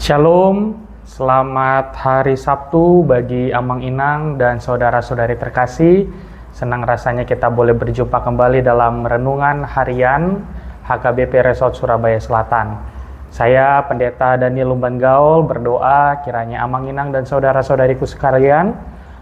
Shalom, selamat hari Sabtu bagi Amang Inang dan saudara-saudari terkasih. Senang rasanya kita boleh berjumpa kembali dalam renungan harian HKBP Resort Surabaya Selatan. Saya Pendeta Daniel Lumban Gaul berdoa kiranya Amang Inang dan saudara-saudariku sekalian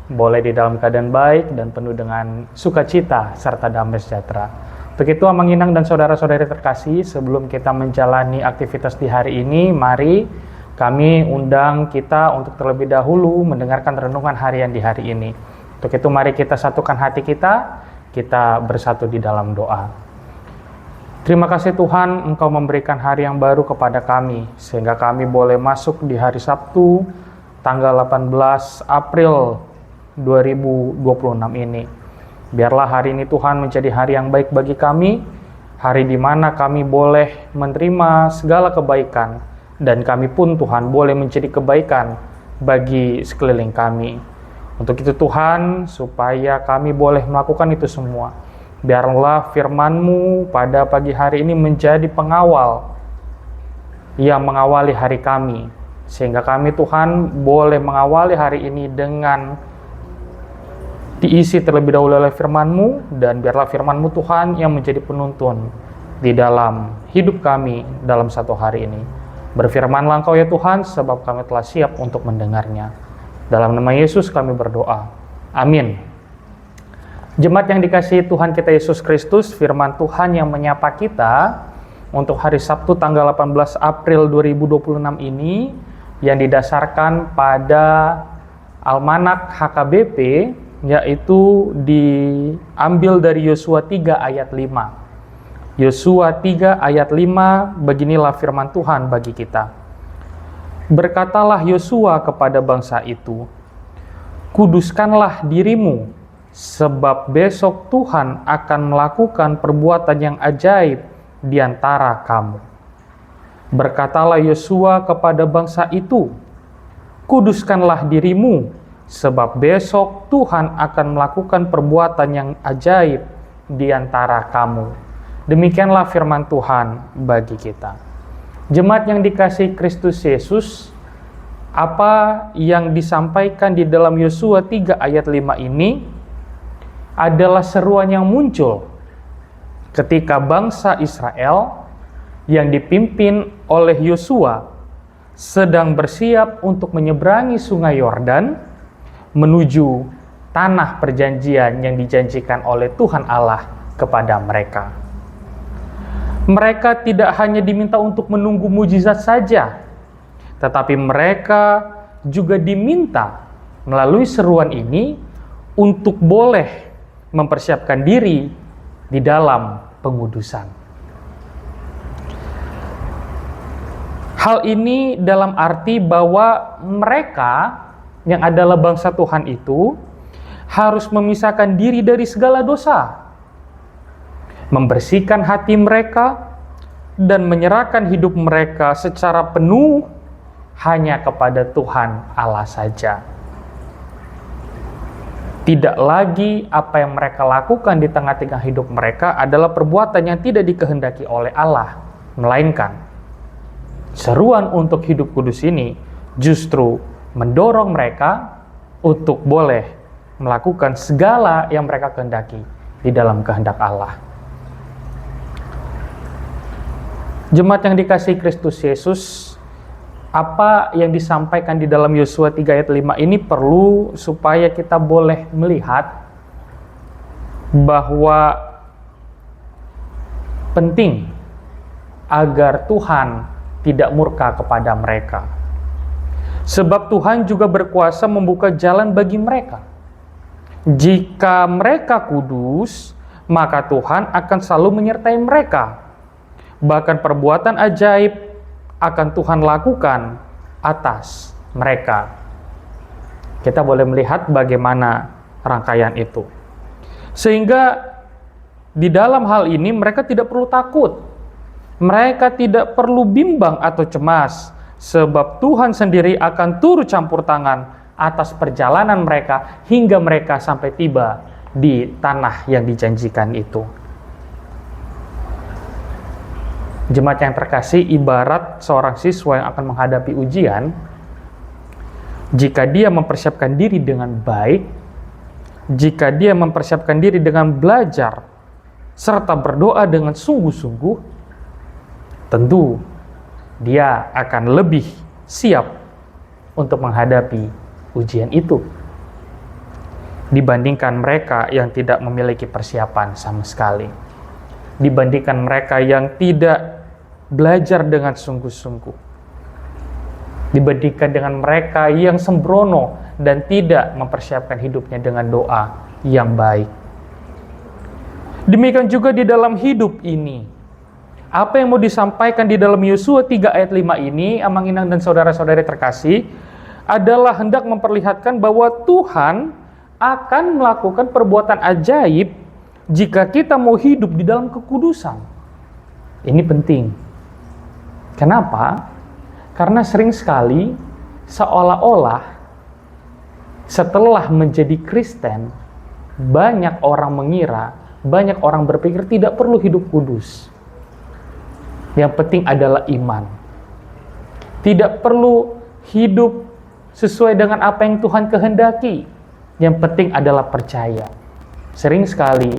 boleh di dalam keadaan baik dan penuh dengan sukacita serta damai sejahtera. Begitu Amang Inang dan saudara-saudari terkasih, sebelum kita menjalani aktivitas di hari ini, mari kami undang kita untuk terlebih dahulu mendengarkan renungan harian di hari ini. Untuk itu mari kita satukan hati kita bersatu di dalam doa. Terima kasih Tuhan, Engkau memberikan hari yang baru kepada kami, sehingga kami boleh masuk di hari Sabtu, tanggal 18 April 2026 ini. Biarlah hari ini Tuhan menjadi hari yang baik bagi kami, hari di mana kami boleh menerima segala kebaikan, dan kami pun Tuhan boleh menjadi kebaikan bagi sekeliling kami. Untuk itu Tuhan, supaya kami boleh melakukan itu semua, biarlah firman-Mu pada pagi hari ini menjadi pengawal yang mengawali hari kami, sehingga kami Tuhan boleh mengawali hari ini dengan diisi terlebih dahulu oleh firman-Mu, dan biarlah firman-Mu Tuhan yang menjadi penuntun di dalam hidup kami dalam satu hari ini. Berfirmanlah Engkau ya Tuhan, sebab kami telah siap untuk mendengarnya. Dalam nama Yesus kami berdoa. Amin. Jemaat yang dikasihi Tuhan kita Yesus Kristus, firman Tuhan yang menyapa kita untuk hari Sabtu tanggal 18 April 2026 ini, yang didasarkan pada Almanak HKBP, yaitu diambil dari Yosua 3 ayat 5. Yosua 3 ayat 5, beginilah firman Tuhan bagi kita. Berkatalah Yosua kepada bangsa itu, kuduskanlah dirimu, sebab besok Tuhan akan melakukan perbuatan yang ajaib di antara kamu. Berkatalah Yosua kepada bangsa itu, kuduskanlah dirimu, sebab besok Tuhan akan melakukan perbuatan yang ajaib di antara kamu. Demikianlah firman Tuhan bagi kita. Jemaat yang dikasihi Kristus Yesus, apa yang disampaikan di dalam Yosua 3 ayat 5 ini adalah seruan yang muncul ketika bangsa Israel yang dipimpin oleh Yosua sedang bersiap untuk menyeberangi sungai Yordan menuju tanah perjanjian yang dijanjikan oleh Tuhan Allah kepada mereka. Mereka tidak hanya diminta untuk menunggu mujizat saja, tetapi mereka juga diminta melalui seruan ini untuk boleh mempersiapkan diri di dalam pengudusan. Hal ini dalam arti bahwa mereka yang adalah bangsa Tuhan itu harus memisahkan diri dari segala dosa, membersihkan hati mereka, dan menyerahkan hidup mereka secara penuh hanya kepada Tuhan Allah saja. Tidak lagi apa yang mereka lakukan di tengah-tengah hidup mereka adalah perbuatan yang tidak dikehendaki oleh Allah, melainkan seruan untuk hidup kudus ini justru mendorong mereka untuk boleh melakukan segala yang mereka kehendaki di dalam kehendak Allah. Jemaat yang dikasihi Kristus Yesus, apa yang disampaikan di dalam Yosua 3 ayat 5 ini perlu supaya kita boleh melihat bahwa penting agar Tuhan tidak murka kepada mereka. Sebab Tuhan juga berkuasa membuka jalan bagi mereka. Jika mereka kudus, maka Tuhan akan selalu menyertai mereka. Bahkan perbuatan ajaib akan Tuhan lakukan atas mereka. Kita boleh melihat bagaimana rangkaian itu. Sehingga di dalam hal ini mereka tidak perlu takut. Mereka tidak perlu bimbang atau cemas, sebab Tuhan sendiri akan turut campur tangan atas perjalanan mereka hingga mereka sampai tiba di tanah yang dijanjikan itu. Jemaat yang terkasih, ibarat seorang siswa yang akan menghadapi ujian. Jika dia mempersiapkan diri dengan baik, jika dia mempersiapkan diri dengan belajar, serta berdoa dengan sungguh-sungguh, tentu dia akan lebih siap untuk menghadapi ujian itu dibandingkan mereka yang tidak memiliki persiapan sama sekali, dibandingkan mereka yang tidak belajar dengan sungguh-sungguh, dibandingkan dengan mereka yang sembrono dan tidak mempersiapkan hidupnya dengan doa yang baik. Demikian juga di dalam hidup ini. Apa yang mau disampaikan di dalam Yosua 3 ayat 5 ini, Amang Inang dan saudara-saudari terkasih, adalah hendak memperlihatkan bahwa Tuhan akan melakukan perbuatan ajaib jika kita mau hidup di dalam kekudusan. Ini penting. Kenapa? Karena sering sekali seolah-olah setelah menjadi Kristen, banyak orang mengira, banyak orang berpikir tidak perlu hidup kudus. Yang penting adalah iman. Tidak perlu hidup sesuai dengan apa yang Tuhan kehendaki. Yang penting adalah percaya. Sering sekali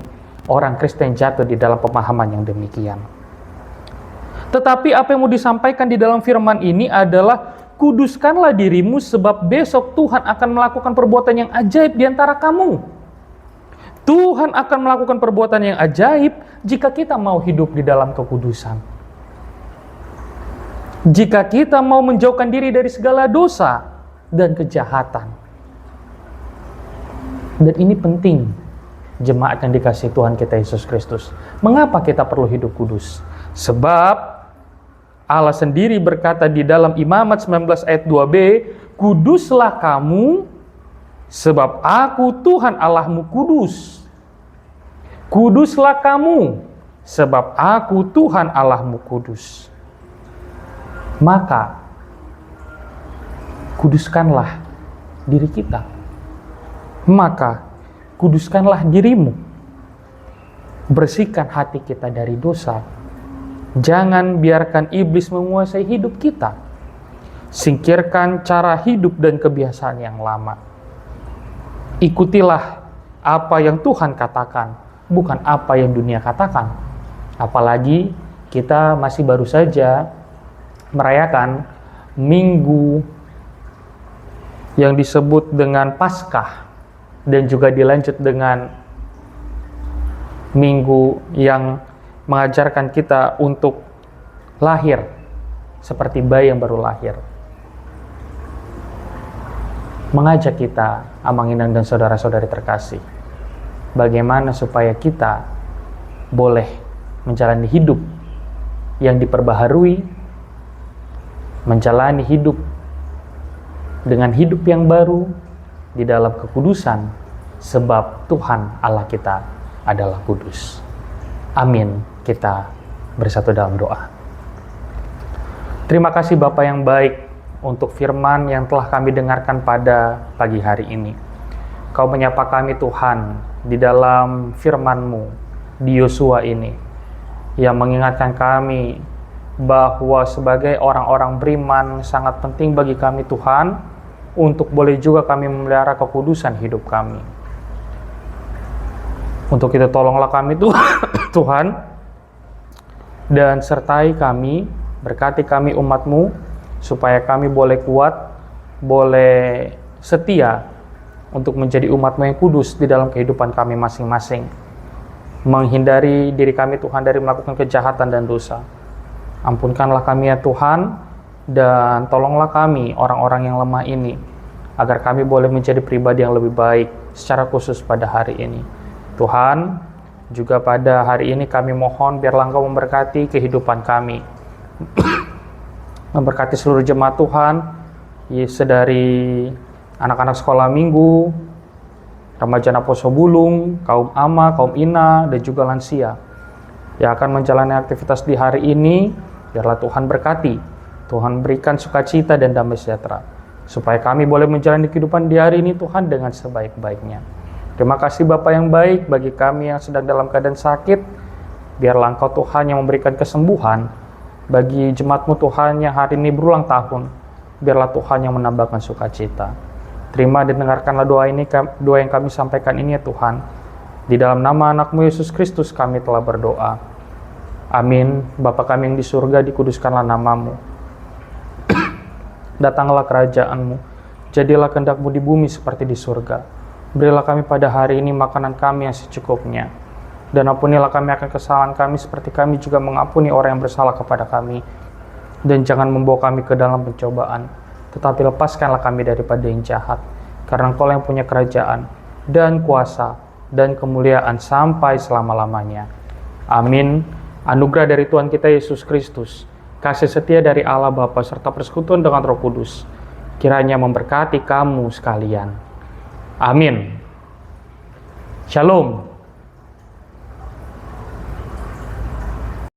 orang Kristen jatuh di dalam pemahaman yang demikian. Tetapi apa yang mau disampaikan di dalam firman ini adalah kuduskanlah dirimu sebab besok Tuhan akan melakukan perbuatan yang ajaib di antara kamu. Tuhan akan melakukan perbuatan yang ajaib jika kita mau hidup di dalam kekudusan. Jika kita mau menjauhkan diri dari segala dosa dan kejahatan. Dan ini penting, jemaat yang dikasihi Tuhan kita Yesus Kristus. Mengapa kita perlu hidup kudus? Sebab Allah sendiri berkata di dalam Imamat 19 ayat 2b, kuduslah kamu, sebab aku Tuhan Allahmu kudus. Kuduslah kamu, sebab aku Tuhan Allahmu kudus. Maka, kuduskanlah diri kita. Maka, kuduskanlah dirimu. Bersihkan hati kita dari dosa. Jangan biarkan iblis menguasai hidup kita. Singkirkan cara hidup dan kebiasaan yang lama. Ikutilah apa yang Tuhan katakan, bukan apa yang dunia katakan. Apalagi kita masih baru saja merayakan minggu yang disebut dengan Paskah dan juga dilanjut dengan minggu yang mengajarkan kita untuk lahir seperti bayi yang baru lahir. Mengajak kita, Amang Inang dan saudara-saudari terkasih, bagaimana supaya kita boleh menjalani hidup yang diperbaharui, menjalani hidup dengan hidup yang baru di dalam kekudusan, sebab Tuhan Allah kita adalah kudus. Amin. Kita bersatu dalam doa. Terima kasih Bapa yang baik untuk firman yang telah kami dengarkan pada pagi hari ini. Kau menyapa kami Tuhan di dalam firman-Mu di Yosua ini, yang mengingatkan kami bahwa sebagai orang-orang beriman sangat penting bagi kami Tuhan untuk boleh juga kami memelihara kekudusan hidup kami. Untuk itu tolonglah kami Tuhan, dan sertai kami, berkati kami umat-Mu, supaya kami boleh kuat, boleh setia untuk menjadi umat-Mu yang kudus di dalam kehidupan kami masing-masing. Menghindari diri kami Tuhan dari melakukan kejahatan dan dosa. Ampunkanlah kami ya Tuhan, dan tolonglah kami orang-orang yang lemah ini, agar kami boleh menjadi pribadi yang lebih baik secara khusus pada hari ini. Tuhan, juga pada hari ini kami mohon biarlah Engkau memberkati kehidupan kami. Memberkati seluruh jemaat Tuhan, sedari anak-anak sekolah minggu, remaja Naposo Bulung, kaum ama, kaum ina, dan juga lansia yang akan menjalani aktivitas di hari ini. Biarlah Tuhan berkati, Tuhan berikan sukacita dan damai sejahtera, supaya kami boleh menjalani kehidupan di hari ini Tuhan dengan sebaik-baiknya. Terima kasih Bapa yang baik bagi kami yang sedang dalam keadaan sakit. Biarlah Engkau Tuhan yang memberikan kesembuhan, Bagi jemaat-Mu Tuhan yang hari ini berulang tahun, biarlah Tuhan yang menambahkan sukacita. Terima dan dengarkanlah doa yang kami sampaikan ini ya Tuhan. Di dalam nama anak-Mu Yesus Kristus kami telah berdoa. Amin. Bapa kami yang di surga, dikuduskanlah nama-Mu. Datanglah kerajaan-Mu. Jadilah kehendak-Mu di bumi seperti di surga. Berilah kami pada hari ini makanan kami yang secukupnya. Dan ampunilah kami akan kesalahan kami seperti kami juga mengampuni orang yang bersalah kepada kami. Dan jangan membawa kami ke dalam pencobaan, tetapi lepaskanlah kami daripada yang jahat. Karena Engkau yang punya kerajaan, dan kuasa, dan kemuliaan sampai selama-lamanya. Amin. Anugerah dari Tuhan kita Yesus Kristus, kasih setia dari Allah Bapa serta persekutuan dengan Roh Kudus, kiranya memberkati kamu sekalian. Amin. Shalom.